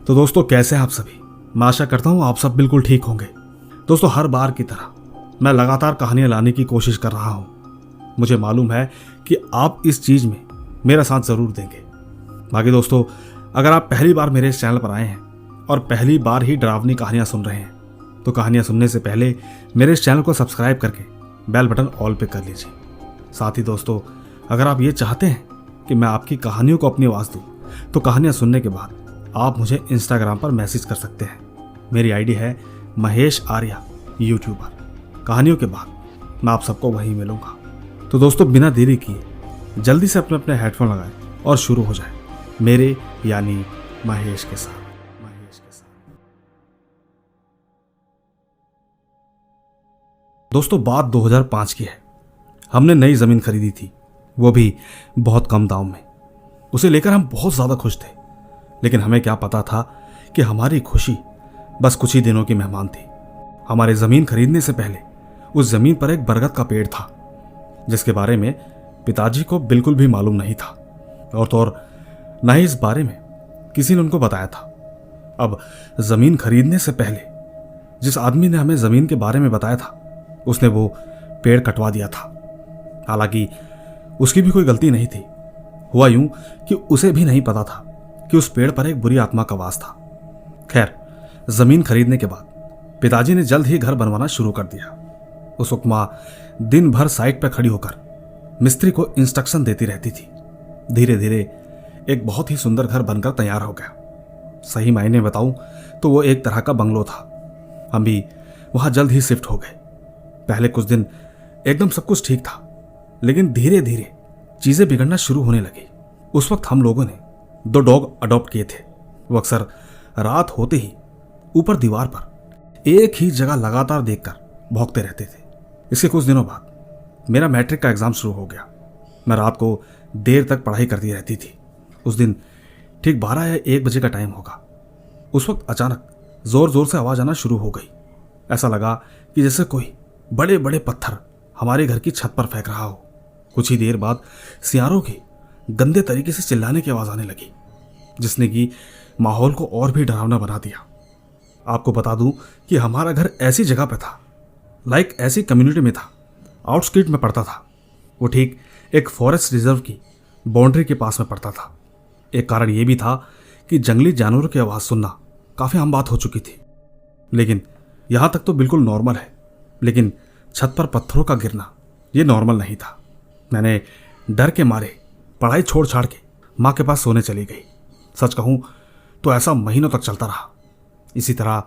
तो दोस्तों कैसे हैं आप सभी। मैं आशा करता हूं आप सब बिल्कुल ठीक होंगे। दोस्तों हर बार की तरह मैं लगातार कहानियां लाने की कोशिश कर रहा हूं। मुझे मालूम है कि आप इस चीज में मेरा साथ जरूर देंगे। बाकी दोस्तों अगर आप पहली बार मेरे इस चैनल पर आए हैं और पहली बार ही डरावनी कहानियां सुन रहे हैं तो कहानियां सुनने से पहले मेरे इस चैनल को सब्सक्राइब करके बेल बटन ऑल पे कर लीजिए। साथ ही दोस्तों अगर आप ये चाहते हैं कि मैं आपकी कहानियों को अपनी आवाज़ दूं तो कहानियां सुनने के बाद आप मुझे इंस्टाग्राम पर मैसेज कर सकते हैं। मेरी आईडी है महेश आर्या यूट्यूबर। कहानियों के बाद मैं आप सबको वहीं मिलूंगा। तो दोस्तों बिना देरी किए जल्दी से अपने अपने हेडफोन लगाएं और शुरू हो जाए मेरे यानी महेश के साथ। दोस्तों बात 2005 की है। हमने नई जमीन खरीदी थी, वो भी बहुत कम दाम में। उसे लेकर हम बहुत ज्यादा खुश थे, लेकिन हमें क्या पता था कि हमारी खुशी बस कुछ ही दिनों की मेहमान थी। हमारे जमीन खरीदने से पहले उस जमीन पर एक बरगद का पेड़ था जिसके बारे में पिताजी को बिल्कुल भी मालूम नहीं था और तो और न ही इस बारे में किसी ने उनको बताया था। अब जमीन खरीदने से पहले जिस आदमी ने हमें जमीन के बारे में बताया था उसने वो पेड़ कटवा दिया था। हालांकि उसकी भी कोई गलती नहीं थी। हुआ यूं कि उसे भी नहीं पता था कि उस पेड़ पर एक बुरी आत्मा का वास था। खैर जमीन खरीदने के बाद पिताजी ने जल्द ही घर बनवाना शुरू कर दिया। उस वक्त मां दिन भर साइट पर खड़ी होकर मिस्त्री को इंस्ट्रक्शन देती रहती थी। धीरे धीरे एक बहुत ही सुंदर घर बनकर तैयार हो गया। सही मायने बताऊं तो वो एक तरह का बंगलो था। हम भी वहां जल्द ही शिफ्ट हो गए। पहले कुछ दिन एकदम सब कुछ ठीक था, लेकिन धीरे धीरे चीजें बिगड़ना शुरू होने लगी। उस वक्त हम लोगों ने 2 डॉग अडॉप्ट किए थे। वो अक्सर रात होते ही ऊपर दीवार पर एक ही जगह लगातार देखकर भौंकते रहते थे। इसके कुछ दिनों बाद मेरा मैट्रिक का एग्जाम शुरू हो गया। मैं रात को देर तक पढ़ाई करती रहती थी। उस दिन ठीक 12 या 1 बजे का टाइम होगा। उस वक्त अचानक जोर जोर से आवाज आना शुरू हो गई। ऐसा लगा कि जैसे कोई बड़े बड़े पत्थर हमारे घर की छत पर फेंक रहा हो। कुछ ही देर बाद सियारों की गंदे तरीके से चिल्लाने की आवाज आने लगी, जिसने कि माहौल को और भी डरावना बना दिया। आपको बता दूं कि हमारा घर ऐसी जगह पे था, लाइक ऐसी कम्युनिटी में था, आउटस्कीट में पड़ता था। वो ठीक एक फॉरेस्ट रिजर्व की बाउंड्री के पास में पड़ता था। एक कारण यह भी था कि जंगली जानवरों की आवाज सुनना काफी आम बात हो चुकी थी। लेकिन यहां तक तो बिल्कुल नॉर्मल है, लेकिन छत पर पत्थरों का गिरना यह नॉर्मल नहीं था। मैंने डर के मारे पढ़ाई छोड़ छाड़ के माँ के पास सोने चली गई। सच कहूं तो ऐसा महीनों तक चलता रहा। इसी तरह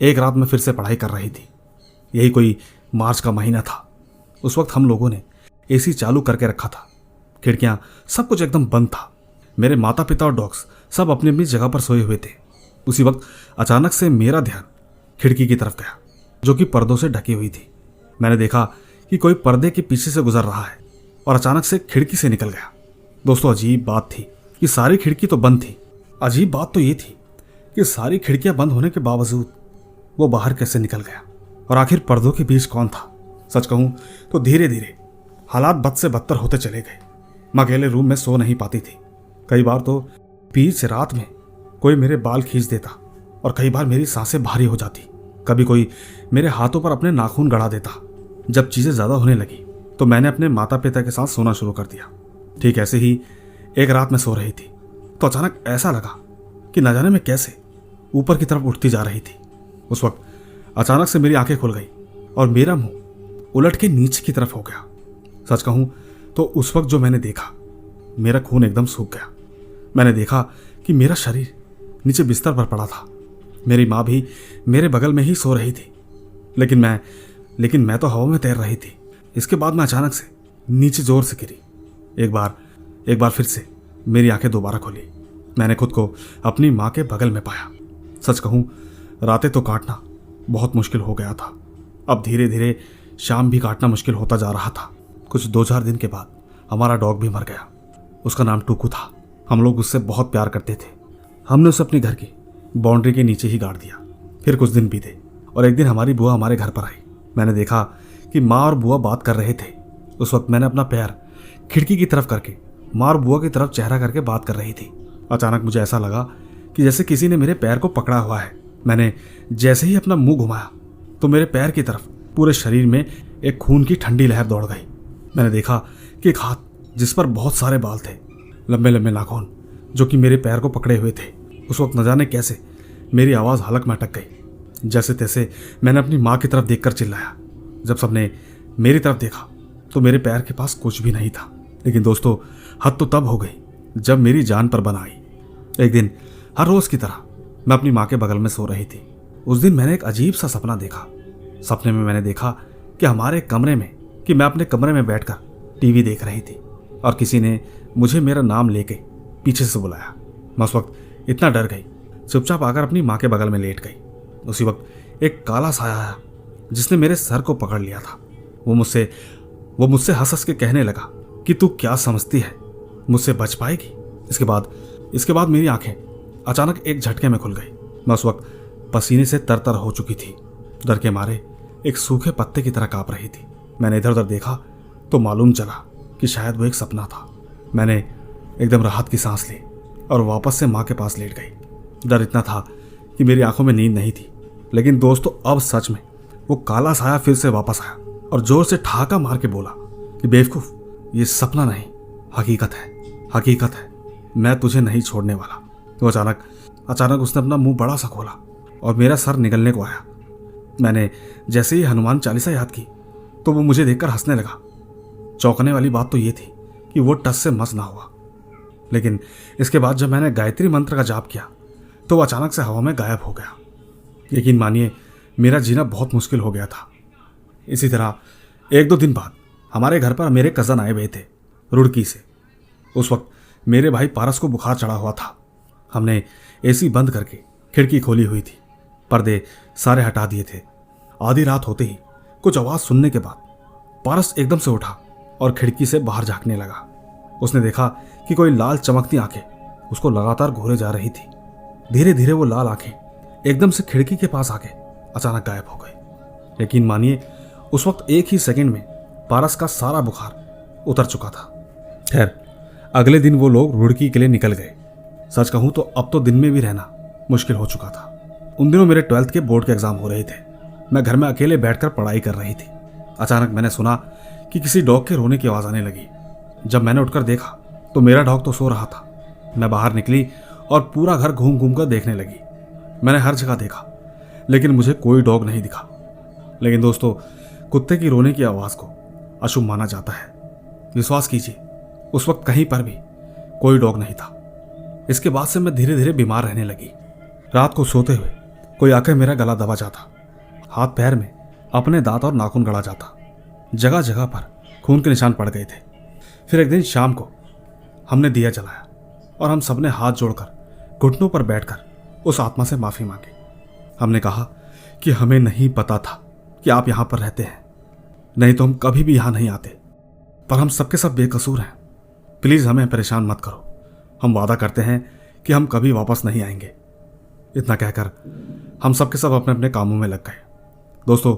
एक रात में फिर से पढ़ाई कर रही थी। यही कोई मार्च का महीना था। उस वक्त हम लोगों ने एसी चालू करके रखा था। खिड़कियां सब कुछ एकदम बंद था। मेरे माता पिता और डॉग्स सब अपनी अपनी जगह पर सोए हुए थे। उसी वक्त अचानक से मेरा ध्यान खिड़की की तरफ गया जो कि पर्दों से ढकी हुई थी। मैंने देखा कि कोई पर्दे के पीछे से गुजर रहा है और अचानक से खिड़की से निकल गया। दोस्तों अजीब बात थी कि सारी खिड़की तो बंद थी। अजीब बात तो ये थी कि सारी खिड़कियां बंद होने के बावजूद वो बाहर कैसे निकल गया और आखिर पर्दों के बीच कौन था। सच कहूं तो धीरे धीरे हालात बद से बदतर होते चले गए। मैं अकेले रूम में सो नहीं पाती थी। कई बार तो बीच रात में कोई मेरे बाल खींच देता और कई बार मेरी सांसें भारी हो जाती। कभी कोई मेरे हाथों पर अपने नाखून गड़ा देता। जब चीजें ज्यादा होने लगी तो मैंने अपने माता पिता के साथ सोना शुरू कर दिया। ठीक ऐसे ही एक रात में सो रही थी तो अचानक ऐसा लगा कि न जाने मैं कैसे ऊपर की तरफ उठती जा रही थी। उस वक्त अचानक से मेरी आंखें खुल गई और मेरा मुंह उलट के नीचे की तरफ हो गया। सच कहूं तो उस वक्त जो मैंने देखा, मेरा खून एकदम सूख गया। मैंने देखा कि मेरा शरीर नीचे बिस्तर पर पड़ा था। मेरी माँ भी मेरे बगल में ही सो रही थी, लेकिन मैं तो हवा में तैर रही थी। इसके बाद मैं अचानक से नीचे जोर से गिरी। एक बार फिर से मेरी आंखें दोबारा खोली। मैंने खुद को अपनी माँ के बगल में पाया। सच कहूं रातें तो काटना बहुत मुश्किल हो गया था। अब धीरे धीरे शाम भी काटना मुश्किल होता जा रहा था। कुछ 2-4 दिन के बाद हमारा डॉग भी मर गया। उसका नाम टुकू था। हम लोग उससे बहुत प्यार करते थे। हमने उसे अपने घर की बाउंड्री के नीचे ही गाड़ दिया। फिर कुछ दिन बीते और एक दिन हमारी बुआ हमारे घर पर आई। मैंने देखा कि माँ और बुआ बात कर रहे थे। उस वक्त मैंने अपना पैर खिड़की की तरफ करके माँ और बुआ की तरफ चेहरा करके बात कर रही थी। अचानक मुझे ऐसा लगा कि जैसे किसी ने मेरे पैर को पकड़ा हुआ है। मैंने जैसे ही अपना मुंह घुमाया तो मेरे पैर की तरफ पूरे शरीर में एक खून की ठंडी लहर दौड़ गई। मैंने देखा कि एक हाथ जिस पर बहुत सारे बाल थे, लंबे लंबे नाखून जो कि मेरे पैर को पकड़े हुए थे। उस वक्त न जाने कैसे मेरी आवाज़ हलक में अटक गई। जैसे तैसे मैंने अपनी माँ की तरफ देखकर चिल्लाया। जब सबने मेरी तरफ देखा तो मेरे पैर के पास कुछ भी नहीं था। लेकिन दोस्तों, हद तो तब हो गई जब मेरी जान पर बन आई। एक दिन हर रोज की तरह मैं अपनी माँ के बगल में सो रही थी। उस दिन मैंने एक अजीब सा सपना देखा। सपने में मैंने देखा कि मैं अपने कमरे में बैठकर टीवी देख रही थी और किसी ने मुझे मेरा नाम लेके पीछे से बुलाया। मैं उस वक्त इतना डर गई, चुपचाप आकर अपनी माँ के बगल में लेट गई। उसी वक्त एक काला साया आया जिसने मेरे सर को पकड़ लिया था। वो मुझसे हंस हंस के कहने लगा कि तू क्या समझती है, मुझसे बच पाएगी। इसके बाद मेरी आंखें अचानक एक झटके में खुल गई। मैं उस वक्त पसीने से तरतर हो चुकी थी। डर के मारे एक सूखे पत्ते की तरह कांप रही थी। मैंने इधर उधर देखा तो मालूम चला कि शायद वो एक सपना था। मैंने एकदम राहत की सांस ली और वापस से माँ के पास लेट गई। डर इतना था कि मेरी आंखों में नींद नहीं थी। लेकिन दोस्तों, अब सच में वो काला साया फिर से वापस आया और जोर से ठहाका मार के बोला कि बेवकूफ, ये सपना नहीं, हकीकत है, मैं तुझे नहीं छोड़ने वाला। तो अचानक उसने अपना मुंह बड़ा सा खोला और मेरा सर निकलने को आया। मैंने जैसे ही हनुमान चालीसा याद की तो वो मुझे देखकर हंसने लगा। चौंकने वाली बात तो ये थी कि वो टस से मस ना हुआ। लेकिन इसके बाद जब मैंने गायत्री मंत्र का जाप किया तो वो अचानक से हवा में गायब हो गया। यकीन मानिए, मेरा जीना बहुत मुश्किल हो गया था। इसी तरह 1-2 दिन बाद हमारे घर पर मेरे कज़न आए हुए थे रुड़की से। उस वक्त मेरे भाई पारस को बुखार चढ़ा हुआ था। हमने एसी बंद करके खिड़की खोली हुई थी, पर्दे सारे हटा दिए थे। आधी रात होते ही कुछ आवाज़ सुनने के बाद पारस एकदम से उठा और खिड़की से बाहर झांकने लगा। उसने देखा कि कोई लाल चमकती आंखें उसको लगातार घूरे जा रही थी। धीरे धीरे वो लाल आंखें एकदम से खिड़की के पास आके अचानक गायब हो गई। यकीन मानिए, उस वक्त एक ही सेकंड में पारस का सारा बुखार उतर चुका था। खैर, अगले दिन वो लोग रुड़की के लिए निकल गए। सच कहूं तो अब तो दिन में भी रहना मुश्किल हो चुका था। उन दिनों मेरे 12th के बोर्ड के एग्जाम हो रहे थे। मैं घर में अकेले बैठकर पढ़ाई कर रही थी। अचानक मैंने सुना कि किसी डॉग के रोने की आवाज़ आने लगी। जब मैंने उठकर देखा तो मेरा डॉग तो सो रहा था। मैं बाहर निकली और पूरा घर घूम घूम कर देखने लगी। मैंने हर जगह देखा लेकिन मुझे कोई डॉग नहीं दिखा। लेकिन दोस्तों, कुत्ते की रोने की आवाज़ को अशुभ माना जाता है। विश्वास कीजिए, उस वक्त कहीं पर भी कोई डॉग नहीं था। इसके बाद से मैं धीरे धीरे बीमार रहने लगी। रात को सोते हुए कोई आकर मेरा गला दबा जाता, हाथ पैर में अपने दांत और नाखून गड़ा जाता। जगह जगह पर खून के निशान पड़ गए थे। फिर एक दिन शाम को हमने दिया जलाया और हम सबने हाथ जोड़कर घुटनों पर बैठकर उस आत्मा से माफ़ी मांगी। हमने कहा कि हमें नहीं पता था कि आप यहाँ पर रहते हैं, नहीं तो हम कभी भी यहाँ नहीं आते, पर हम सबके सब बेकसूर हैं। प्लीज़ हमें परेशान मत करो। हम वादा करते हैं कि हम कभी वापस नहीं आएंगे। इतना कहकर हम सबके सब अपने अपने कामों में लग गए। दोस्तों,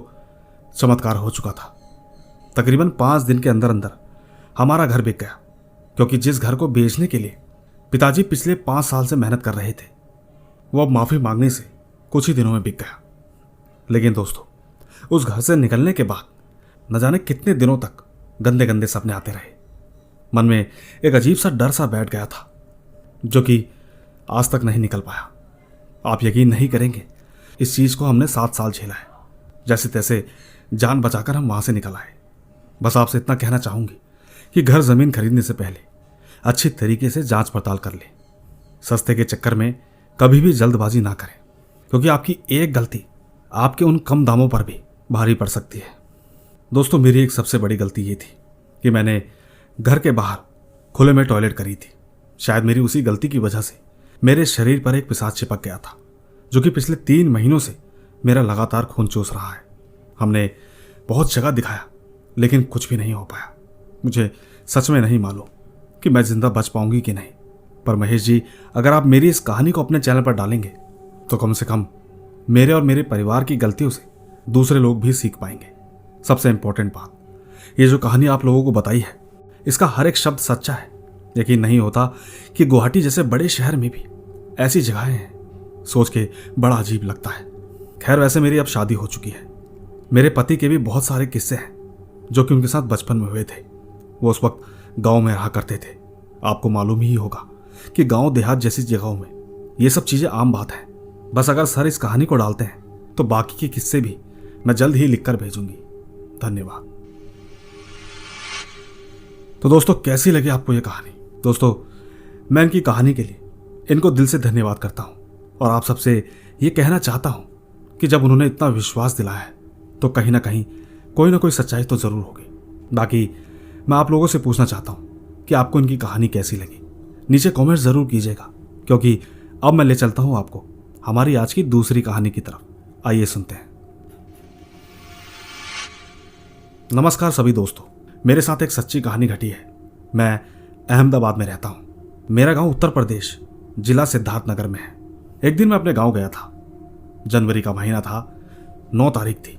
चमत्कार हो चुका था। तकरीबन 5 दिन के अंदर अंदर हमारा घर बिक गया, क्योंकि जिस घर को बेचने के लिए पिताजी पिछले 5 साल से मेहनत कर रहे थे, वो अब माफ़ी मांगने से कुछ ही दिनों में बिक गया। लेकिन दोस्तों, उस घर से निकलने के बाद न जाने कितने दिनों तक गंदे गंदे सपने आते रहे। मन में एक अजीब सा डर सा बैठ गया था, जो कि आज तक नहीं निकल पाया। आप यकीन नहीं करेंगे, इस चीज़ को हमने 7 साल झेला है। जैसे तैसे जान बचाकर हम वहाँ से निकल आए। बस आपसे इतना कहना चाहूँगी कि घर ज़मीन खरीदने से पहले अच्छी तरीके से जांच पड़ताल कर लें। सस्ते के चक्कर में कभी भी जल्दबाजी ना करें, क्योंकि आपकी एक गलती आपके उन कम दामों पर भी भारी पड़ सकती है। दोस्तों, मेरी एक सबसे बड़ी गलती ये थी कि मैंने घर के बाहर खुले में टॉयलेट करी थी। शायद मेरी उसी गलती की वजह से मेरे शरीर पर एक पिशाच चिपक गया था, जो कि पिछले 3 महीनों से मेरा लगातार खून चूस रहा है। हमने बहुत जगह दिखाया लेकिन कुछ भी नहीं हो पाया। मुझे सच में नहीं मालूम कि मैं जिंदा बच पाऊंगी कि नहीं, पर महेश जी, अगर आप मेरी इस कहानी को अपने चैनल पर डालेंगे तो कम से कम मेरे और मेरे परिवार की गलतियों से दूसरे लोग भी सीख पाएंगे। सबसे इंपॉर्टेंट बात, ये जो कहानी आप लोगों को बताई है, इसका हर एक शब्द सच्चा है। यकीन नहीं होता कि गुवाहाटी जैसे बड़े शहर में भी ऐसी जगहें हैं, सोच के बड़ा अजीब लगता है। खैर, वैसे मेरी अब शादी हो चुकी है। मेरे पति के भी बहुत सारे किस्से हैं जो कि उनके साथ बचपन में हुए थे। वो उस वक्त गांव में रहा करते थे। आपको मालूम ही होगा कि गांव देहात जैसी जगहों में ये सब चीजें आम बात है। बस अगर सर इस कहानी को डालते हैं तो बाकी के किस्से भी मैं जल्द ही लिखकर भेजूंगी। धन्यवाद। तो दोस्तों, कैसी लगी आपको ये कहानी? दोस्तों, मैं इनकी कहानी के लिए इनको दिल से धन्यवाद करता हूं और आप सबसे ये कहना चाहता हूं कि जब उन्होंने इतना विश्वास दिलाया है तो कहीं ना कहीं कोई ना कोई सच्चाई तो जरूर होगी। बाकी मैं आप लोगों से पूछना चाहता हूं कि आपको इनकी कहानी कैसी लगी। नीचे कमेंट जरूर कीजिएगा, क्योंकि अब मैं ले चलता हूं आपको हमारी आज की दूसरी कहानी की तरफ। आइए सुनते हैं। नमस्कार सभी दोस्तों, मेरे साथ एक सच्ची कहानी घटी है। मैं अहमदाबाद में रहता हूं। मेरा गांव उत्तर प्रदेश, जिला सिद्धार्थनगर में है। एक दिन मैं अपने गांव गया था। जनवरी का महीना था, 9 तारीख थी।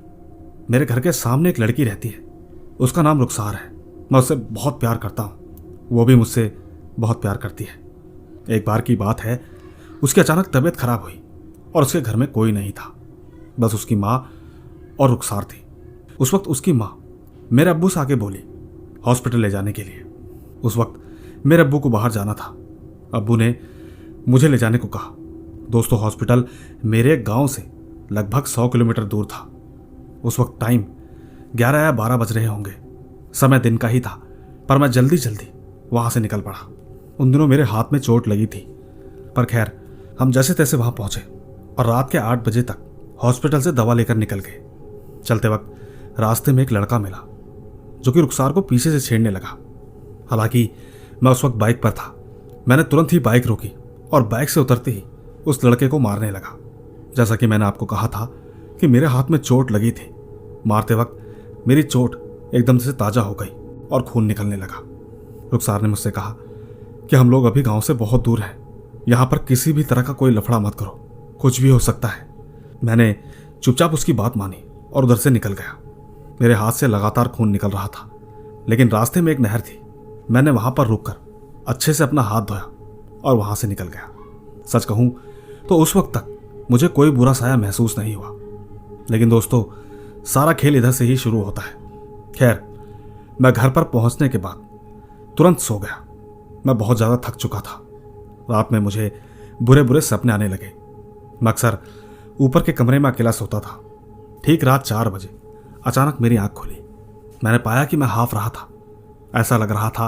मेरे घर के सामने एक लड़की रहती है। उसका नाम रुखसार है। मैं उससे बहुत प्यार करता हूं, वो भी मुझसे बहुत प्यार करती है। एक बार की बात है, उसकी अचानक तबीयत खराब हुई और उसके घर में कोई नहीं था, बस उसकी माँ और रुखसार थी। उस वक्त उसकी माँ मेरे अब्बू से आके बोली हॉस्पिटल ले जाने के लिए। उस वक्त मेरे अब्बू को बाहर जाना था। अब्बू ने मुझे ले जाने को कहा। दोस्तों, हॉस्पिटल मेरे गांव से लगभग 100 किलोमीटर दूर था। उस वक्त टाइम 11 या 12 बज रहे होंगे। समय दिन का ही था, पर मैं जल्दी जल्दी वहां से निकल पड़ा। उन दिनों मेरे हाथ में चोट लगी थी, पर खैर हम जैसे तैसे वहां पहुंचे और रात के 8 बजे तक हॉस्पिटल से दवा लेकर निकल गए। चलते वक्त रास्ते में एक लड़का मिला जो कि रुखसार को पीछे से छेड़ने लगा। हालांकि मैं उस वक्त बाइक पर था। मैंने तुरंत ही बाइक रोकी और बाइक से उतरते ही उस लड़के को मारने लगा। जैसा कि मैंने आपको कहा था कि मेरे हाथ में चोट लगी थी। मारते वक्त मेरी चोट एकदम से ताजा हो गई और खून निकलने लगा। रुखसार ने मुझसे कहा कि हम लोग अभी गांव से बहुत दूर हैं, यहाँ पर किसी भी तरह का कोई लफड़ा मत करो, कुछ भी हो सकता है। मैंने चुपचाप उसकी बात मानी और उधर से निकल गया। मेरे हाथ से लगातार खून निकल रहा था, लेकिन रास्ते में एक नहर थी। मैंने वहां पर रुककर अच्छे से अपना हाथ धोया और वहां से निकल गया। सच कहूं तो उस वक्त तक मुझे कोई बुरा साया महसूस नहीं हुआ। लेकिन दोस्तों, सारा खेल इधर से ही शुरू होता है। खैर, मैं घर पर पहुंचने के बाद तुरंत सो गया। मैं बहुत ज़्यादा थक चुका था। रात में मुझे बुरे बुरे सपने आने लगे। मैं अक्सर ऊपर के कमरे में अकेला सोता था। ठीक रात 4 बजे अचानक मेरी आंख खुली। मैंने पाया कि मैं हाफ रहा था। ऐसा लग रहा था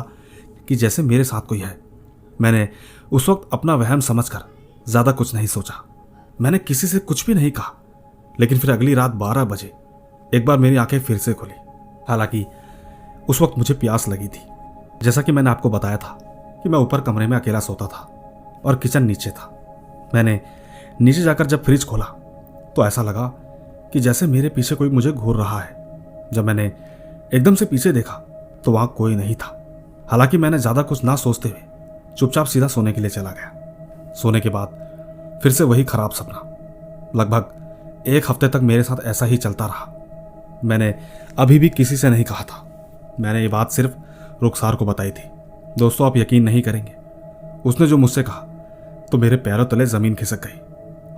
कि जैसे मेरे साथ कोई है। मैंने उस वक्त अपना वहम समझकर ज़्यादा कुछ नहीं सोचा। मैंने किसी से कुछ भी नहीं कहा। लेकिन फिर अगली रात 12 बजे एक बार मेरी आंखें फिर से खुली। हालांकि उस वक्त मुझे प्यास लगी थी। जैसा कि मैंने आपको बताया था कि मैं ऊपर कमरे में अकेला सोता था और किचन नीचे था। मैंने नीचे जाकर जब फ्रिज खोला तो ऐसा लगा कि जैसे मेरे पीछे कोई मुझे घूर रहा है। जब मैंने एकदम से पीछे देखा तो वहां कोई नहीं था। हालांकि मैंने ज़्यादा कुछ ना सोचते हुए चुपचाप सीधा सोने के लिए चला गया। सोने के बाद फिर से वही खराब सपना। लगभग 1 हफ्ते तक मेरे साथ ऐसा ही चलता रहा। मैंने अभी भी किसी से नहीं कहा था। मैंने ये बात सिर्फ रुखसार को बताई थी। दोस्तों, आप यकीन नहीं करेंगे, उसने जो मुझसे कहा तो मेरे पैरों तले जमीन खिसक गई।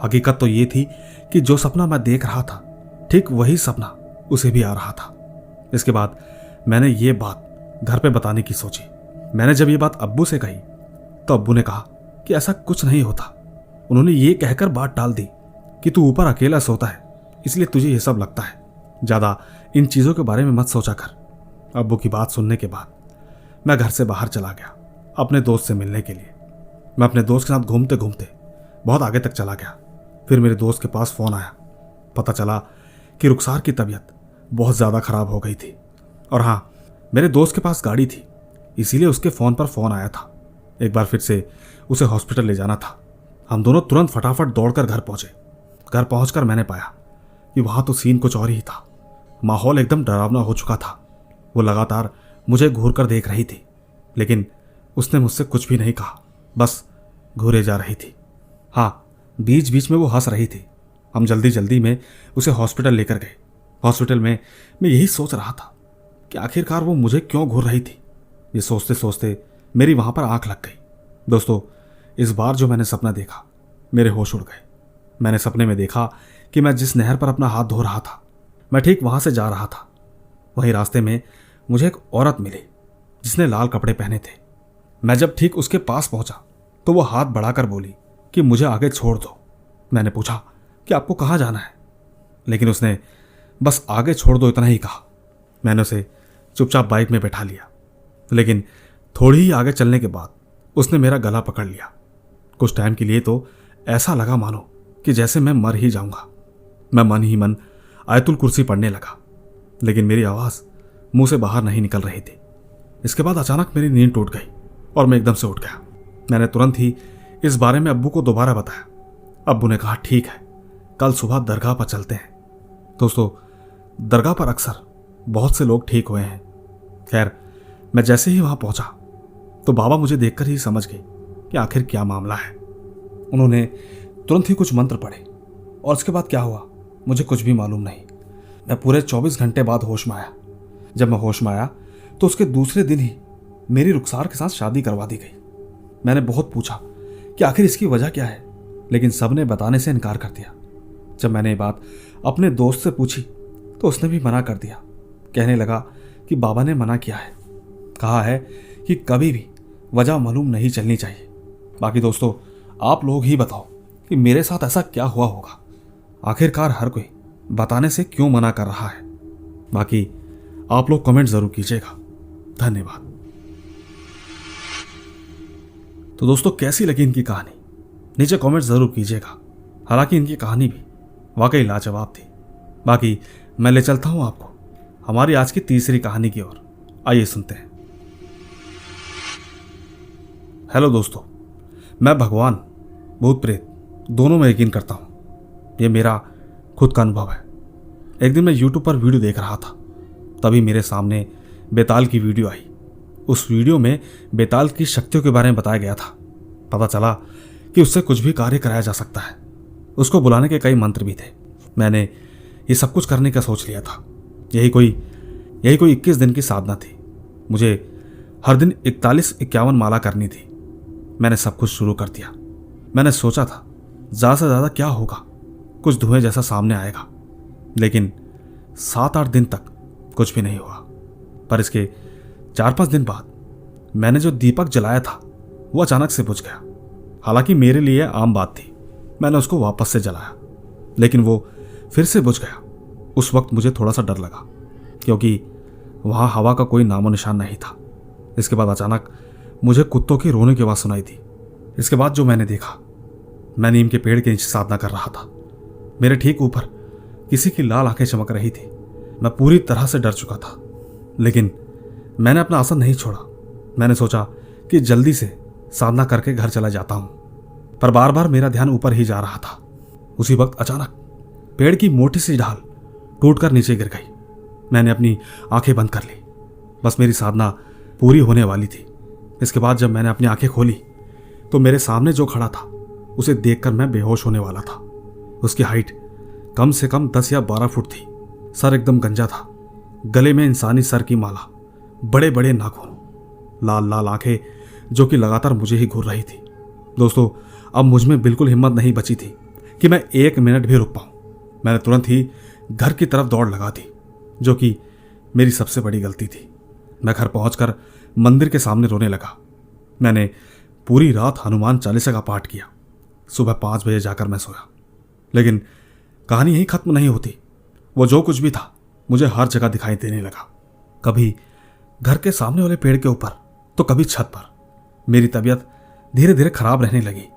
हकीकत तो ये थी कि जो सपना मैं देख रहा था ठीक वही सपना उसे भी आ रहा था। इसके बाद मैंने ये बात घर पे बताने की सोची। मैंने जब ये बात अब्बू से कही तो अब्बू ने कहा कि ऐसा कुछ नहीं होता। उन्होंने ये कहकर बात टाल दी कि तू ऊपर अकेला सोता है, इसलिए तुझे ये सब लगता है। ज़्यादा इन चीज़ों के बारे में मत सोचा कर। अब्बू की बात सुनने के बाद मैं घर से बाहर चला गया अपने दोस्त से मिलने के लिए। मैं अपने दोस्त के साथ घूमते घूमते बहुत आगे तक चला गया। फिर मेरे दोस्त के पास फ़ोन आया। पता चला कि रुखसार की तबीयत बहुत ज़्यादा ख़राब हो गई थी। और हाँ, मेरे दोस्त के पास गाड़ी थी, इसीलिए उसके फ़ोन पर फ़ोन आया था। एक बार फिर से उसे हॉस्पिटल ले जाना था। हम दोनों तुरंत फटाफट दौड़कर घर पहुँचे। घर पहुँचकर मैंने पाया कि वहाँ तो सीन कुछ और ही था। माहौल एकदम डरावना हो चुका था। वो लगातार मुझे घूर कर देख रही थी, लेकिन उसने मुझसे कुछ भी नहीं कहा, बस घूरे जा रही थी। हाँ, बीच बीच में वो हंस रही थी। हम जल्दी जल्दी में उसे हॉस्पिटल लेकर गए। हॉस्पिटल में मैं यही सोच रहा था कि आखिरकार वो मुझे क्यों घूर रही थी। ये सोचते सोचते मेरी वहाँ पर आंख लग गई। दोस्तों, इस बार जो मैंने सपना देखा मेरे होश उड़ गए। मैंने सपने में देखा कि मैं जिस नहर पर अपना हाथ धो रहा था, मैं ठीक वहां से जा रहा था। वहीं रास्ते में मुझे एक औरत मिली जिसने लाल कपड़े पहने थे। मैं जब ठीक उसके पास पहुंचा तो वो हाथ बढ़ाकर बोली कि मुझे आगे छोड़ दो। मैंने पूछा कि आपको कहाँ जाना है, लेकिन उसने बस आगे छोड़ दो इतना ही कहा। मैंने उसे चुपचाप बाइक में बैठा लिया, लेकिन थोड़ी ही आगे चलने के बाद उसने मेरा गला पकड़ लिया। कुछ टाइम के लिए तो ऐसा लगा मानो कि जैसे मैं मर ही जाऊंगा। मैं मन ही मन आयतुल कुर्सी पढ़ने लगा, लेकिन मेरी आवाज़ मुंह से बाहर नहीं निकल रही थी। इसके बाद अचानक मेरी नींद टूट गई और मैं एकदम से उठ गया। मैंने तुरंत ही इस बारे में अब्बू को दोबारा बताया। अब्बू ने कहा ठीक है, कल सुबह दरगाह पर चलते हैं। दोस्तों, दरगाह पर अक्सर बहुत से लोग ठीक हुए हैं। खैर, मैं जैसे ही वहां पहुंचा तो बाबा मुझे देखकर ही समझ गए कि आखिर क्या मामला है। उन्होंने तुरंत ही कुछ मंत्र पढ़े और उसके बाद क्या हुआ मुझे कुछ भी मालूम नहीं। मैं पूरे 24 घंटे बाद होश में आया। जब मैं होश में आया तो उसके दूसरे दिन ही मेरी रुखसार के साथ शादी करवा दी गई। मैंने बहुत पूछा कि आखिर इसकी वजह क्या है, लेकिन सबने बताने से इनकार कर दिया। जब मैंने ये बात अपने दोस्त से पूछी तो उसने भी मना कर दिया। कहने लगा कि बाबा ने मना किया है, कहा है कि कभी भी वजह मालूम नहीं चलनी चाहिए। बाकी दोस्तों, आप लोग ही बताओ कि मेरे साथ ऐसा क्या हुआ होगा। आखिरकार हर कोई बताने से क्यों मना कर रहा है। बाकी आप लोग कमेंट जरूर कीजिएगा। धन्यवाद। तो दोस्तों, कैसी लगी इनकी कहानी नीचे कमेंट जरूर कीजिएगा। हालांकि इनकी कहानी भी वाकई लाजवाब थी। बाकी मैं ले चलता हूं आपको हमारी आज की तीसरी कहानी की ओर। आइए सुनते हैं। हेलो दोस्तों, मैं भगवान भूत प्रेत दोनों में यकीन करता हूं। यह मेरा खुद का अनुभव है। एक दिन मैं यूट्यूब पर वीडियो देख रहा था, तभी मेरे सामने बेताल की वीडियो आई। उस वीडियो में बेताल की शक्तियों के बारे में बताया गया था। पता चला कि उससे कुछ भी कार्य कराया जा सकता है। उसको बुलाने के कई मंत्र भी थे। मैंने ये सब कुछ करने का सोच लिया था। यही कोई 21 दिन की साधना थी। मुझे हर दिन 41-51 माला करनी थी। मैंने सब कुछ शुरू कर दिया। मैंने सोचा था ज़्यादा से ज़्यादा क्या होगा, कुछ धुएं जैसा सामने आएगा, लेकिन 7-8 दिन तक कुछ भी नहीं हुआ। पर इसके 4-5 दिन बाद मैंने जो दीपक जलाया था वो अचानक से बुझ गया। हालांकि मेरे लिए आम बात थी। मैंने उसको वापस से जलाया, लेकिन वो फिर से बुझ गया। उस वक्त मुझे थोड़ा सा डर लगा, क्योंकि वहां हवा का कोई नामो निशान नहीं था। इसके बाद अचानक मुझे कुत्तों के रोने की आवाज सुनाई दी। इसके बाद जो मैंने देखा, मैं नीम के पेड़ के नीचे साधना कर रहा था। मेरे ठीक ऊपर किसी की लाल आंखें चमक रही थी। मैं पूरी तरह से डर चुका था, लेकिन मैंने अपना आसन नहीं छोड़ा। मैंने सोचा कि जल्दी से साधना करके घर चला जाता हूं, पर बार बार मेरा ध्यान ऊपर ही जा रहा था। उसी वक्त अचानक पेड़ की मोटी सी ढाल टूटकर नीचे गिर गई। मैंने अपनी आंखें बंद कर ली। बस मेरी साधना पूरी होने वाली थी। इसके बाद जब मैंने अपनी आंखें खोली तो मेरे सामने जो खड़ा था उसे देखकर मैं बेहोश होने वाला था। उसकी हाइट कम से कम 10 या 12 फुट थी। सर एकदम गंजा था, गले में इंसानी सर की माला, बड़े बड़े नाखून, लाल लाल आंखें जो कि लगातार मुझे ही घूर रही थी। दोस्तों, अब मुझ में बिल्कुल हिम्मत नहीं बची थी कि मैं 1 मिनट भी रुक पाऊं। मैंने तुरंत ही घर की तरफ दौड़ लगा दी, जो कि मेरी सबसे बड़ी गलती थी। मैं घर पहुंचकर मंदिर के सामने रोने लगा। मैंने पूरी रात हनुमान चालीसा का पाठ किया। सुबह 5 बजे जाकर मैं सोया। लेकिन कहानी यहीं खत्म नहीं होती। वो जो कुछ भी था मुझे हर जगह दिखाई देने लगा। कभी घर के सामने वाले पेड़ के ऊपर, तो कभी छत पर। मेरी तबीयत धीरे धीरे खराब रहने लगी।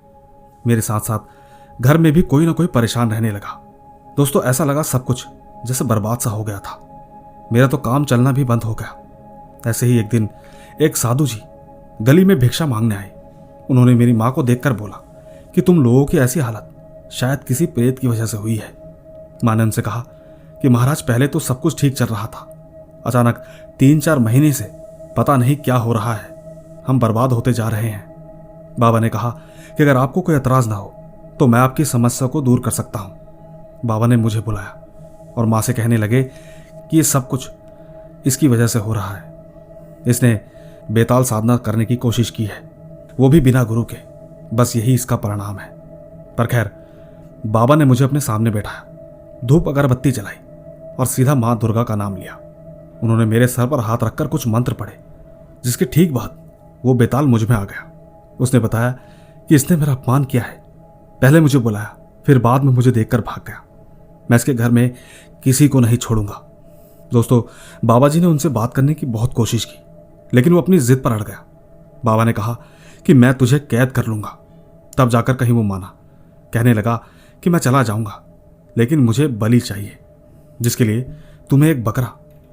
मेरे साथ साथ घर में भी कोई ना कोई परेशान रहने लगा। दोस्तों, ऐसा लगा सब कुछ जैसे बर्बाद सा हो गया था। मेरा तो काम चलना भी बंद हो गया। ऐसे ही एक दिन एक साधु जी गली में भिक्षा मांगने आए। उन्होंने मेरी माँ को देखकर बोला कि तुम लोगों की ऐसी हालत शायद किसी प्रेत की वजह से हुई है। माँ ने उनसे कहा कि महाराज, पहले तो सब कुछ ठीक चल रहा था, अचानक 3-4 महीने से पता नहीं क्या हो रहा है, हम बर्बाद होते जा रहे हैं। बाबा ने कहा कि अगर आपको कोई एतराज ना हो तो मैं आपकी समस्या को दूर कर सकता हूं। बाबा ने मुझे बुलाया और माँ से कहने लगे कि ये सब कुछ इसकी वजह से हो रहा है। इसने बेताल साधना करने की कोशिश की है, वो भी बिना गुरु के। बस यही इसका परिणाम है। पर खैर, बाबा ने मुझे अपने सामने बैठाया, धूप अगरबत्ती जलाई और सीधा माँ दुर्गा का नाम लिया। उन्होंने मेरे सर पर हाथ रखकर कुछ मंत्र पढ़े, जिसके ठीक बाद वो बेताल मुझ में आ गया। उसने बताया कि इसने मेरा अपमान किया है, पहले मुझे बुलाया, फिर बाद में मुझे देखकर भाग गया। मैं इसके घर में किसी को नहीं छोड़ूंगा। दोस्तों, बाबा जी ने उनसे बात करने की बहुत कोशिश की, लेकिन वो अपनी जिद पर अड़ गया। बाबा ने कहा कि मैं तुझे कैद कर लूंगा। तब जाकर कहीं वो माना। कहने लगा कि मैं चला जाऊंगा, लेकिन मुझे बलि चाहिए, जिसके लिए तुम्हें एक बकरा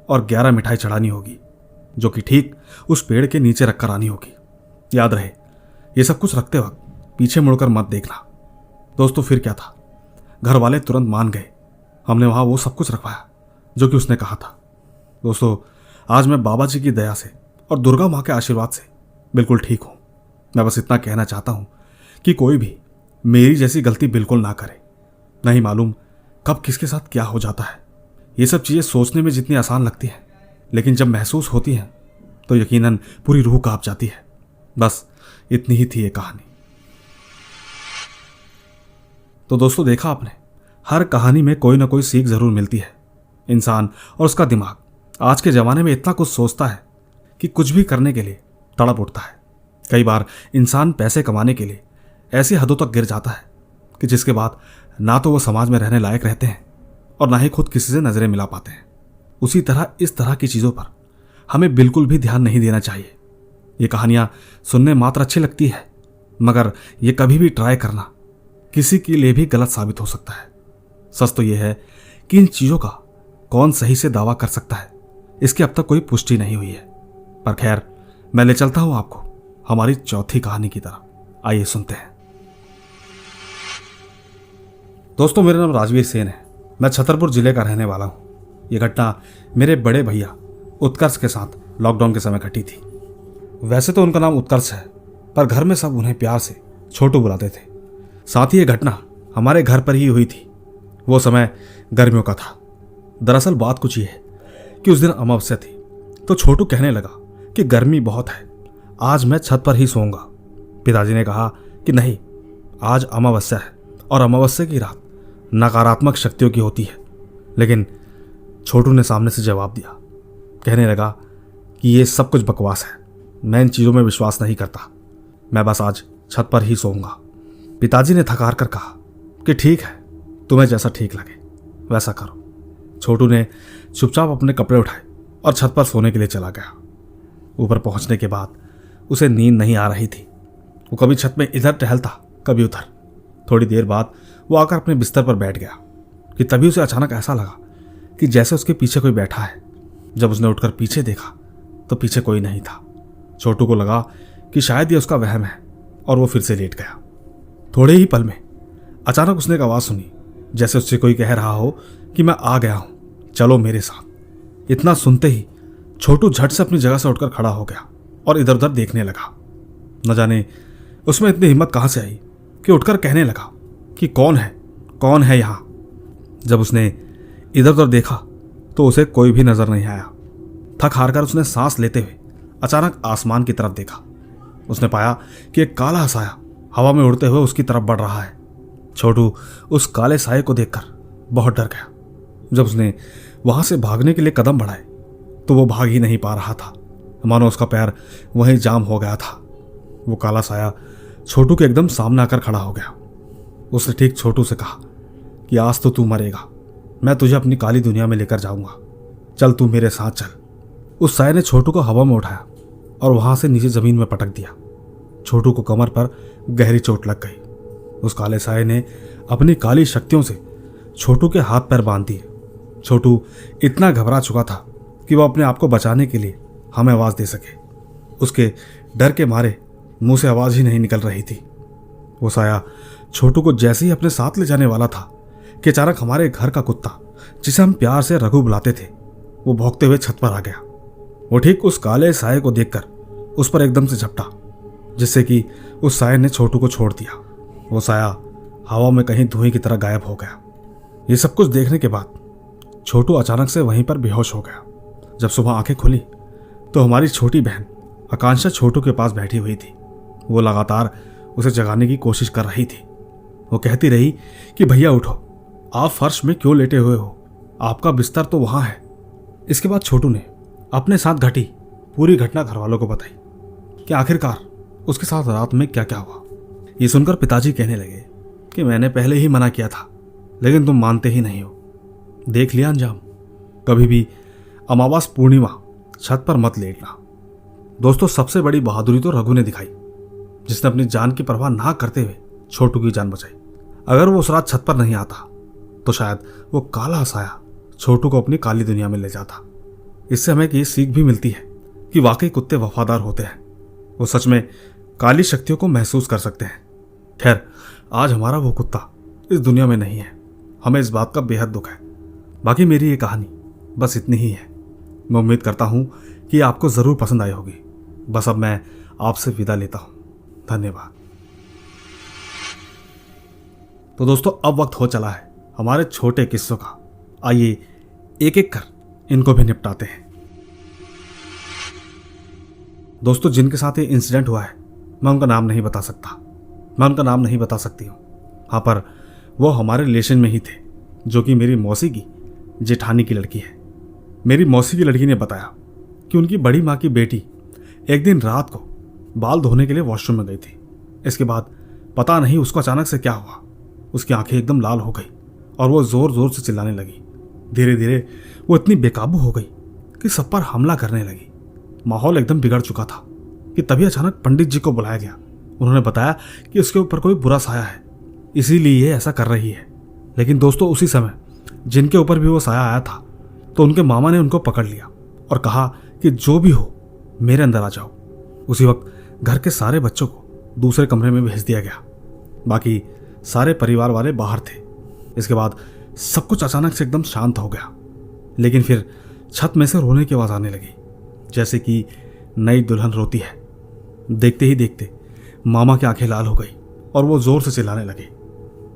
और 11 मिठाई चढ़ानी होगी, जो कि ठीक उस पेड़ के नीचे रखकर आनी होगी। याद रहे, ये सब कुछ रखते वक्त पीछे मुड़कर मत देखना। दोस्तों, फिर क्या था, घर वाले तुरंत मान गए। हमने वहां वो सब कुछ रखवाया जो कि उसने कहा था। दोस्तों, आज मैं बाबा जी की दया से और दुर्गा माँ के आशीर्वाद से बिल्कुल ठीक हूं। मैं बस इतना कहना चाहता हूं कि कोई भी मेरी जैसी गलती बिल्कुल ना करे। नहीं मालूम कब किसके साथ क्या हो जाता है। ये सब चीजें सोचने में जितनी आसान लगती हैं, लेकिन जब महसूस होती हैं तो यकीनन पूरी रूह कांप जाती है। बस इतनी ही थी ये कहानी। तो दोस्तों, देखा आपने, हर कहानी में कोई ना कोई सीख जरूर मिलती है। इंसान और उसका दिमाग आज के जमाने में इतना कुछ सोचता है कि कुछ भी करने के लिए तड़प उठता है। कई बार इंसान पैसे कमाने के लिए ऐसी हदों तक गिर जाता है कि जिसके बाद ना तो वो समाज में रहने लायक रहते हैं और ना ही खुद किसी से नजरें मिला पाते हैं। उसी तरह इस तरह की चीजों पर हमें बिल्कुल भी ध्यान नहीं देना चाहिए। ये कहानियां सुनने मात्र अच्छी लगती है, मगर ये कभी भी ट्राई करना किसी के लिए भी गलत साबित हो सकता है। सच तो यह है कि इन चीजों का कौन सही से दावा कर सकता है, इसकी अब तक कोई पुष्टि नहीं हुई है। पर खैर, मैं ले चलता हूं आपको हमारी चौथी कहानी की तरफ। आइए सुनते हैं। दोस्तों, मेरा नाम राजवीर सेन है। मैं छतरपुर जिले का रहने वाला हूं। यह घटना मेरे बड़े भैया उत्कर्ष के साथ लॉकडाउन के समय घटी थी। वैसे तो उनका नाम उत्कर्ष है, पर घर में सब उन्हें प्यार से छोटू बुलाते थे। साथ ही यह घटना हमारे घर पर ही हुई थी। वो समय गर्मियों का था। दरअसल बात कुछ ये है कि उस दिन अमावस्या थी, तो छोटू कहने लगा कि गर्मी बहुत है, आज मैं छत पर ही सोऊंगा। पिताजी ने कहा कि नहीं, आज अमावस्या है और अमावस्या की रात नकारात्मक शक्तियों की होती है। लेकिन छोटू ने सामने से जवाब दिया, कहने लगा कि ये सब कुछ बकवास है, मैं इन चीज़ों में विश्वास नहीं करता, मैं बस आज छत पर ही सोऊंगा। पिताजी ने थकार कर कहा कि ठीक है, तुम्हें जैसा ठीक लगे वैसा करो। छोटू ने चुपचाप अपने कपड़े उठाए और छत पर सोने के लिए चला गया। ऊपर पहुंचने के बाद उसे नींद नहीं आ रही थी। वो कभी छत में इधर टहलता, कभी उधर। थोड़ी देर बाद वो आकर अपने बिस्तर पर बैठ गया कि तभी उसे अचानक ऐसा लगा कि जैसे उसके पीछे कोई बैठा है। जब उसने उठकर पीछे देखा तो पीछे कोई नहीं था। छोटू को लगा कि शायद ये उसका वहम है और वो फिर से लेट गया। थोड़े ही पल में अचानक उसने एक आवाज़ सुनी, जैसे उससे कोई कह रहा हो कि मैं आ गया हूं, चलो मेरे साथ। इतना सुनते ही छोटू झट से अपनी जगह से उठकर खड़ा हो गया और इधर उधर देखने लगा। न जाने उसमें इतनी हिम्मत कहां से आई कि उठकर कहने लगा कि कौन है यहां। जब उसने इधर उधर देखा तो उसे कोई भी नजर नहीं आया। थक हार कर उसने सांस लेते हुए अचानक आसमान की तरफ देखा। उसने पाया कि एक काला साया हवा में उड़ते हुए उसकी तरफ बढ़ रहा है। छोटू उस काले साये को देखकर बहुत डर गया। जब उसने वहां से भागने के लिए कदम बढ़ाए तो वो भाग ही नहीं पा रहा था, मानो उसका पैर वहीं जाम हो गया था। वो काला साया छोटू के एकदम सामने आकर खड़ा हो गया। उसने ठीक छोटू से कहा कि आज तो तू मरेगा, मैं तुझे अपनी काली दुनिया में लेकर जाऊंगा, चल तू मेरे साथ चल। उस साये ने छोटू को हवा में उठाया और वहां से नीचे जमीन में पटक दिया। छोटू को कमर पर गहरी चोट लग गई। उस काले साये ने अपनी काली शक्तियों से छोटू के हाथ पैर बांध दिए। छोटू इतना घबरा चुका था कि वह अपने आप को बचाने के लिए हमें आवाज दे सके। उसके डर के मारे मुंह से आवाज ही नहीं निकल रही थी। वो साया छोटू को जैसे ही अपने साथ ले जाने वाला था कि अचानक हमारे घर का कुत्ता, जिसे हम प्यार से रघु बुलाते थे, वो भौंकते हुए छत पर आ गया। वो ठीक उस काले साये को देखकर उस पर एकदम से झपटा, जिससे कि उस साये ने छोटू को छोड़ दिया। वो साया हवा में कहीं धुएं की तरह गायब हो गया। ये सब कुछ देखने के बाद छोटू अचानक से वहीं पर बेहोश हो गया। जब सुबह आंखें खुली तो हमारी छोटी बहन आकांक्षा छोटू के पास बैठी हुई थी। वो लगातार उसे जगाने की कोशिश कर रही थी। वो कहती रही कि भैया उठो, आप फर्श में क्यों लेटे हुए हो, आपका बिस्तर तो वहां है। इसके बाद छोटू ने अपने साथ घटी पूरी घटना घर वालों को बताई कि आखिरकार उसके साथ रात में क्या क्या हुआ। ये सुनकर पिताजी कहने लगे कि मैंने पहले ही मना किया था, लेकिन तुम मानते ही नहीं हो। देख लिया अंजाम। कभी भी अमावस पूर्णिमा छत पर मत लेटना। दोस्तों, सबसे बड़ी बहादुरी तो रघु ने दिखाई, जिसने अपनी जान की परवाह ना करते हुए छोटू की जान बचाई। अगर वो उस रात छत पर नहीं आता तो शायद वो काला साया छोटू को अपनी काली दुनिया में ले जाता। इससे हमें ये सीख भी मिलती है कि वाकई कुत्ते वफादार होते हैं, वो सच में काली शक्तियों को महसूस कर सकते हैं। खैर, आज हमारा वो कुत्ता इस दुनिया में नहीं है, हमें इस बात का बेहद दुख है। बाकी मेरी ये कहानी बस इतनी ही है। मैं उम्मीद करता हूं कि आपको जरूर पसंद आई होगी। बस अब मैं आपसे विदा लेता हूं। धन्यवाद। तो दोस्तों, अब वक्त हो चला है हमारे छोटे किस्सों का। आइए एक एक कर इनको भी निपटाते हैं। दोस्तों, जिनके साथ ये इंसिडेंट हुआ है, मैं उनका नाम नहीं बता सकता, मैं उनका नाम नहीं बता सकती हूँ। हाँ, पर वो हमारे रिलेशन में ही थे, जो कि मेरी मौसी की जेठानी की लड़की है। मेरी मौसी की लड़की ने बताया कि उनकी बड़ी माँ की बेटी एक दिन रात को बाल धोने के लिए वॉशरूम में गई थी। इसके बाद पता नहीं उसको अचानक से क्या हुआ, उसकी आंखें एकदम लाल हो गई और वो जोर जोर से चिल्लाने लगी। धीरे धीरे वो इतनी बेकाबू हो गई कि सब पर हमला करने लगी। माहौल एकदम बिगड़ चुका था कि तभी अचानक पंडित जी को बुलाया गया। उन्होंने बताया कि उसके ऊपर कोई बुरा साया है, इसीलिए ये ऐसा कर रही है। लेकिन दोस्तों, उसी समय जिनके ऊपर भी वो साया आया था, तो उनके मामा ने उनको पकड़ लिया और कहा कि जो भी हो मेरे अंदर आ जाओ। उसी वक्त घर के सारे बच्चों को दूसरे कमरे में भेज दिया गया। बाकी सारे परिवार वाले बाहर थे। इसके बाद सब कुछ अचानक से एकदम शांत हो गया। लेकिन फिर छत में से रोने की आवाज आने लगी, जैसे कि नई दुल्हन रोती है। देखते ही देखते मामा की आंखें लाल हो गई और वो जोर से चिल्लाने लगे।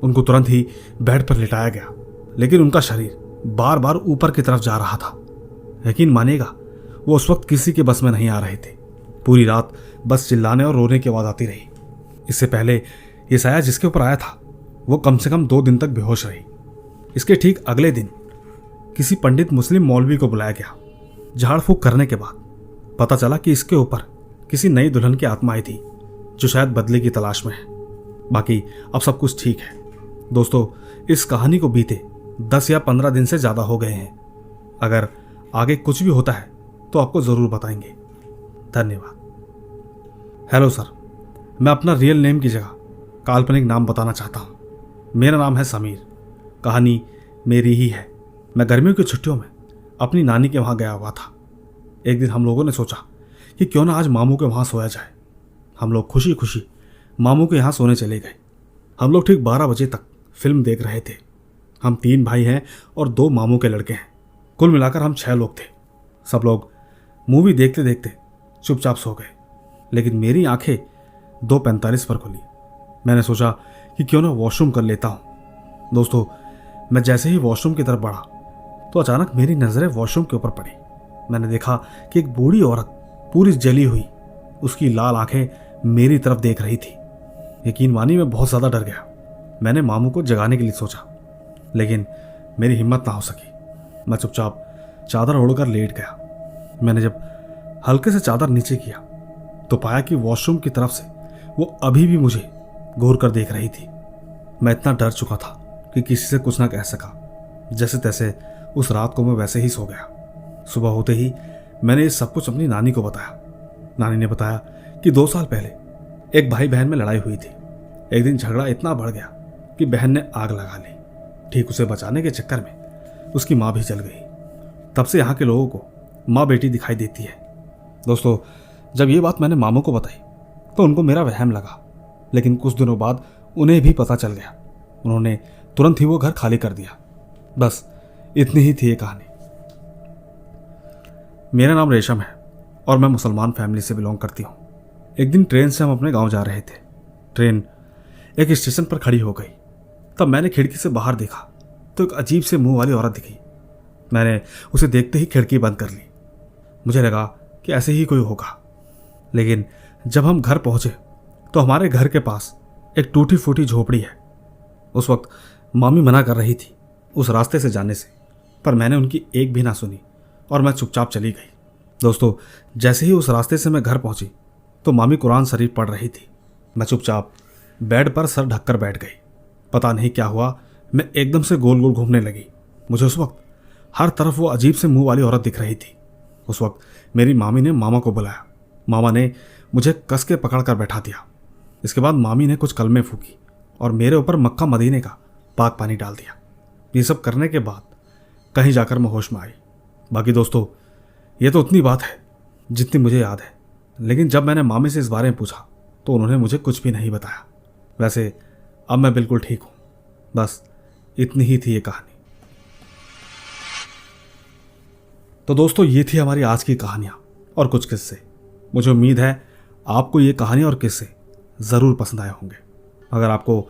उनको तुरंत ही बेड पर लिटाया गया, लेकिन उनका शरीर बार बार ऊपर की तरफ जा रहा था। यकीन मानिएगा, वो उस वक्त किसी के बस में नहीं आ रहे थे। पूरी रात बस चिल्लाने और रोने की आवाज आती रही। इससे पहले ये साया जिसके ऊपर आया था, वो कम से कम 2 दिन तक बेहोश रही। इसके ठीक अगले दिन किसी पंडित मुस्लिम मौलवी को बुलाया गया। झाड़ फूक करने के बाद पता चला कि इसके ऊपर किसी नई दुल्हन की आत्मा आई थी, जो शायद बदले की तलाश में है। बाकी अब सब कुछ ठीक है। दोस्तों, इस कहानी को बीते 10 या 15 दिन से ज़्यादा हो गए हैं। अगर आगे कुछ भी होता है तो आपको ज़रूर बताएंगे। धन्यवाद। हेलो सर, मैं अपना रियल नेम की जगह काल्पनिक नाम बताना चाहता हूँ। मेरा नाम है समीर। कहानी मेरी ही है। मैं गर्मियों की छुट्टियों में अपनी नानी के वहाँ गया हुआ था। एक दिन हम लोगों ने सोचा कि क्यों ना आज मामू के वहाँ सोया जाए। हम लोग खुशी खुशी मामू के यहाँ सोने चले गए। हम लोग ठीक 12 बजे तक फिल्म देख रहे थे। हम 3 भाई हैं और 2 मामू के लड़के हैं। कुल मिलाकर हम 6 लोग थे। सब लोग मूवी देखते देखते चुपचाप सो गए, लेकिन मेरी आंखें 2:45 पर खुली। मैंने सोचा कि क्यों ना वॉशरूम कर लेता हूँ। दोस्तों, मैं जैसे ही वॉशरूम की तरफ बढ़ा तो अचानक मेरी नज़रें वॉशरूम के ऊपर पड़ी। मैंने देखा कि एक बूढ़ी औरत पूरी जली हुई, उसकी लाल आंखें मेरी तरफ देख रही थी। यकीन मानिए, मैं बहुत ज़्यादा डर गया। मैंने मामू को जगाने के लिए सोचा, लेकिन मेरी हिम्मत ना हो सकी। मैं चुपचाप चादर ओढ़कर लेट गया। मैंने जब हल्के से चादर नीचे किया तो पाया कि वॉशरूम की तरफ से वो अभी भी मुझे घूर कर देख रही थी। मैं इतना डर चुका था कि किसी से कुछ ना कह सका। जैसे तैसे उस रात को मैं वैसे ही सो गया। सुबह होते ही मैंने ये सब कुछ अपनी नानी को बताया। नानी ने बताया कि 2 साल पहले एक भाई बहन में लड़ाई हुई थी। एक दिन झगड़ा इतना बढ़ गया कि बहन ने आग लगा ली। ठीक उसे बचाने के चक्कर में उसकी माँ भी जल गई। तब से यहाँ के लोगों को माँ बेटी दिखाई देती है। दोस्तों, जब ये बात मैंने मामू को बताई तो उनको मेरा वहम लगा, लेकिन कुछ दिनों बाद उन्हें भी पता चल गया। उन्होंने तुरंत ही वो घर खाली कर दिया। बस इतनी ही थी ये कहानी। मेरा नाम रेशम है और मैं मुसलमान फैमिली से बिलोंग करती हूँ। एक दिन ट्रेन से हम अपने गांव जा रहे थे। ट्रेन एक स्टेशन पर खड़ी हो गई। तब मैंने खिड़की से बाहर देखा तो एक अजीब से मुंह वाली औरत दिखी। मैंने उसे देखते ही खिड़की बंद कर ली। मुझे लगा कि ऐसे ही कोई होगा, लेकिन जब हम घर पहुंचे तो हमारे घर के पास एक टूटी फूटी झोपड़ी है। उस वक्त मामी मना कर रही थी उस रास्ते से जाने से, पर मैंने उनकी एक भी ना सुनी और मैं चुपचाप चली गई। दोस्तों, जैसे ही उस रास्ते से मैं घर पहुंची तो मामी कुरान शरीफ पढ़ रही थी। मैं चुपचाप बेड पर सर ढककर बैठ गई। पता नहीं क्या हुआ, मैं एकदम से गोल गोल घूमने लगी। मुझे उस वक्त हर तरफ वो अजीब से मुंह वाली औरत दिख रही थी। उस वक्त मेरी मामी ने मामा को बुलाया। मामा ने मुझे कस के पकड़ कर बैठा दिया। इसके बाद मामी ने कुछ कलमे फूकी और मेरे ऊपर मक्का मदीने का पाक पानी डाल दिया। ये सब करने के बाद कहीं जाकर मैं होश में आई। बाकी दोस्तों, ये तो उतनी बात है जितनी मुझे याद है, लेकिन जब मैंने मामी से इस बारे में पूछा तो उन्होंने मुझे कुछ भी नहीं बताया। वैसे अब मैं बिल्कुल ठीक हूं। बस इतनी ही थी ये कहानी। तो दोस्तों, ये थी हमारी आज की कहानियां और कुछ किस्से। मुझे उम्मीद है आपको ये कहानी और किस्से ज़रूर पसंद आए होंगे। अगर आपको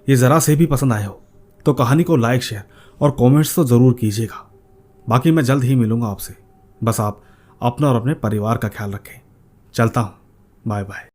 ये ज़रा से भी पसंद आए हो तो कहानी को लाइक, शेयर और कमेंट्स तो ज़रूर कीजिएगा। बाकी मैं जल्द ही मिलूंगा आपसे। बस आप अपना और अपने परिवार का ख्याल रखें। चलता हूँ। Bye bye.